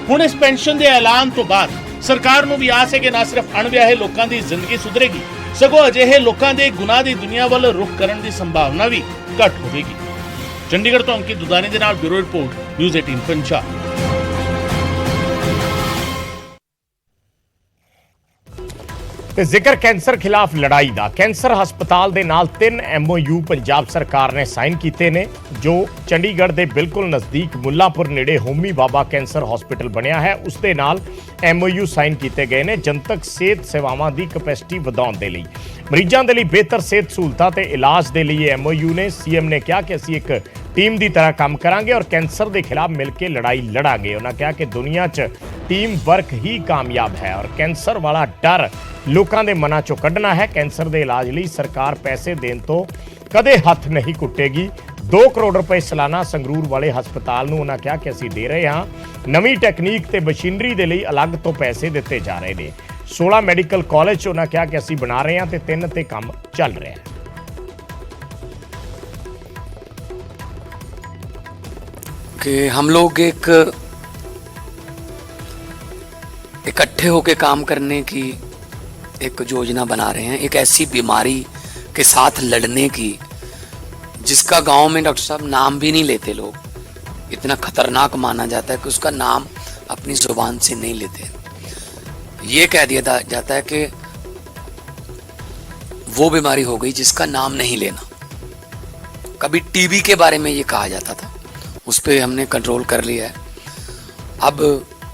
ਹੁਣ ਇਸ ਪੈਨਸ਼ਨ ਦੇ ਐਲਾਨ ਤੋਂ ਬਾਅਦ ਸਰਕਾਰ ਨੂੰ ਵੀ ਆਸ ਹੈ ਕਿ ਨਾ ਸਿਰਫ ਅਣਵਿਆਹੇ ਲੋਕਾਂ ਦੀ ਜ਼ਿੰਦਗੀ ਸੁਧਰੇਗੀ, ਸਗੋਂ ਅਜਿਹੇ ਲੋਕਾਂ ਦੇ ਗੁਨਾਹ ਦੀ ਦੁਨੀਆ ਵੱਲ ਰੁਖ ਕਰਨ ਦੀ ਸੰਭਾਵਨਾ ਵੀ ਘੱਟ ਹੋਵੇਗੀ। ਚੰਡੀਗੜ੍ਹ ਤੋਂ ਅੰਕਿਤ ਦੁਦਾਨੀ ਦੇ ਨਾਲ ਬਿਊਰੋ ਰਿਪੋਰਟ, ਨਿਊਜ਼ 18 ਪੰਜਾਬ। ਤੇ ਜ਼ਿਕਰ ਕੈਂਸਰ ਖਿਲਾਫ ਲੜਾਈ ਦਾ। ਕੈਂਸਰ ਹਸਪਤਾਲ ਦੇ ਨਾਲ 3 MOU ਪੰਜਾਬ ਸਰਕਾਰ ਨੇ ਸਾਈਨ ਕੀਤੇ ਨੇ, ਜੋ ਚੰਡੀਗੜ੍ਹ ਦੇ ਬਿਲਕੁਲ ਨਜ਼ਦੀਕ ਮੁੱਲਾਂਪੁਰ ਨੇੜੇ ਹੋਮੀ ਬਾਬਾ ਕੈਂਸਰ ਹਸਪੀਟਲ ਬਣਿਆ ਹੈ, ਉਸ ਦੇ ਨਾਲ MOU ਸਾਈਨ ਕੀਤੇ ਗਏ ਨੇ ਜਨਤਕ ਸਿਹਤ ਸੇਵਾਵਾਂ ਦੀ ਕੈਪੈਸਿਟੀ ਵਧਾਉਣ ਦੇ ਲਈ। ਮਰੀਜ਼ਾਂ ਦੇ ਲਈ ਬਿਹਤਰ ਸਿਹਤ ਸਹੂਲਤਾਂ ਤੇ ਇਲਾਜ ਦੇ ਲਈ ਇਹ MOU ਨੇ। CM ਨੇ ਕਿਹਾ ਕਿ ਅਸੀਂ ਇੱਕ ਟੀਮ ਦੀ ਤਰ੍ਹਾਂ ਕੰਮ ਕਰਾਂਗੇ ਔਰ ਕੈਂਸਰ ਦੇ ਖਿਲਾਫ ਮਿਲ ਕੇ ਲੜਾਈ ਲੜਾਂਗੇ। ਉਹਨਾਂ ਕਿਹਾ ਕਿ ਦੁਨੀਆ 'ਚ ਟੀਮ ਵਰਕ ਹੀ ਕਾਮਯਾਬ ਹੈ ਔਰ ਕੈਂਸਰ ਵਾਲਾ ਡਰ ਲੋਕਾਂ ਦੇ ਮਨਾਂ 'ਚੋਂ ਕੱਢਣਾ ਹੈ। ਕੈਂਸਰ ਦੇ ਇਲਾਜ ਲਈ ਸਰਕਾਰ ਪੈਸੇ ਦੇਣ ਤੋਂ ਕਦੇ ਹੱਥ ਨਹੀਂ ਕੁੱਟੇਗੀ। 2 ਕਰੋੜ ਰੁਪਏ ਸਾਲਾਨਾ ਸੰਗਰੂਰ ਵਾਲੇ ਹਸਪਤਾਲ ਨੂੰ ਉਹਨਾਂ ਕਿਹਾ ਕਿ ਅਸੀਂ ਦੇ ਰਹੇ ਹਾਂ। ਨਵੀਂ ਟੈਕਨੀਕ ਤੇ ਮਸ਼ੀਨਰੀ ਦੇ ਲਈ ਅਲੱਗ ਤੋਂ ਪੈਸੇ ਦਿੱਤੇ ਜਾ ਰਹੇ ਨੇ। 16 ਮੈਡੀਕਲ ਕਾਲਜ ਉਹਨਾਂ ਕਿਹਾ ਕਿ ਅਸੀਂ ਬਣਾ ਰਹੇ ਹਾਂ ਤੇ 3 ਤੇ ਕੰਮ ਚੱਲ ਰਿਹਾ ਹੈ। कि हम लोग एक इकट्ठे होकर काम करने की एक योजना बना रहे हैं, एक ऐसी बीमारी के साथ लड़ने की जिसका गांव में डॉक्टर साहब नाम भी नहीं लेते। लोग इतना खतरनाक माना जाता है कि उसका नाम अपनी जुबान से नहीं लेते। ये कह दिया जाता है कि वो बीमारी हो गई जिसका नाम नहीं लेना। कभी टीबी के बारे में ये कहा जाता था उस पर हमने कंट्रोल कर लिया है। अब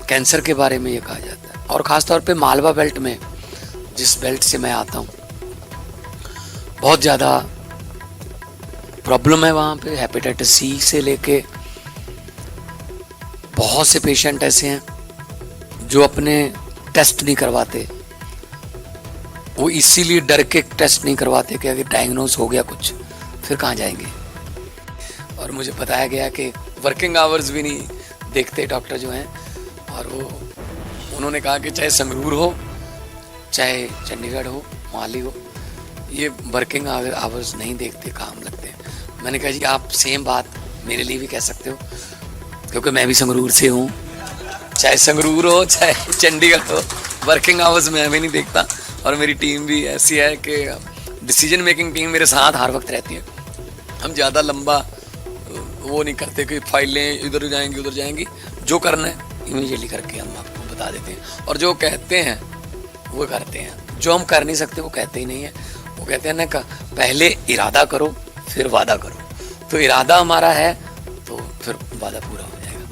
कैंसर के बारे में ये कहा जाता है, और ख़ासतौर पे मालवा बेल्ट में, जिस बेल्ट से मैं आता हूँ, बहुत ज़्यादा प्रॉब्लम है वहाँ पे। हेपेटाइटिस सी से लेके बहुत से पेशेंट ऐसे हैं जो अपने टेस्ट नहीं करवाते, वो इसीलिए डर के टेस्ट नहीं करवाते कि अगर डायग्नोज हो गया कुछ फिर कहाँ जाएंगे। और मुझे बताया गया कि वर्किंग आवर्स भी नहीं देखते डॉक्टर जो हैं, और वो उन्होंने कहा कि चाहे संगरूर हो चाहे चंडीगढ़ हो मोहाली हो, ये वर्किंग आवर्स नहीं देखते, काम लगते हैं। मैंने कहा जी आप सेम बात मेरे लिए भी कह सकते हो, क्योंकि मैं भी संगरूर से हूँ, चाहे संगरूर हो चाहे चंडीगढ़ हो, वर्किंग आवर्स मैं भी नहीं देखता। और मेरी टीम भी ऐसी है कि डिसीजन मेकिंग टीम मेरे साथ हर वक्त रहती है। हम ज़्यादा लंबा वो नहीं करते कि फाइलें इधर जाएंगी उधर जाएंगी, जो करना है इमीडिएटली करके हम आपको बता देते हैं, और जो कहते हैं वो करते हैं। जो हम कर नहीं सकते वो कहते ही नहीं है। वो कहते हैं ना कि पहले इरादा करो फिर वादा करो, तो इरादा हमारा है तो फिर वादा पूरा हो जाएगा।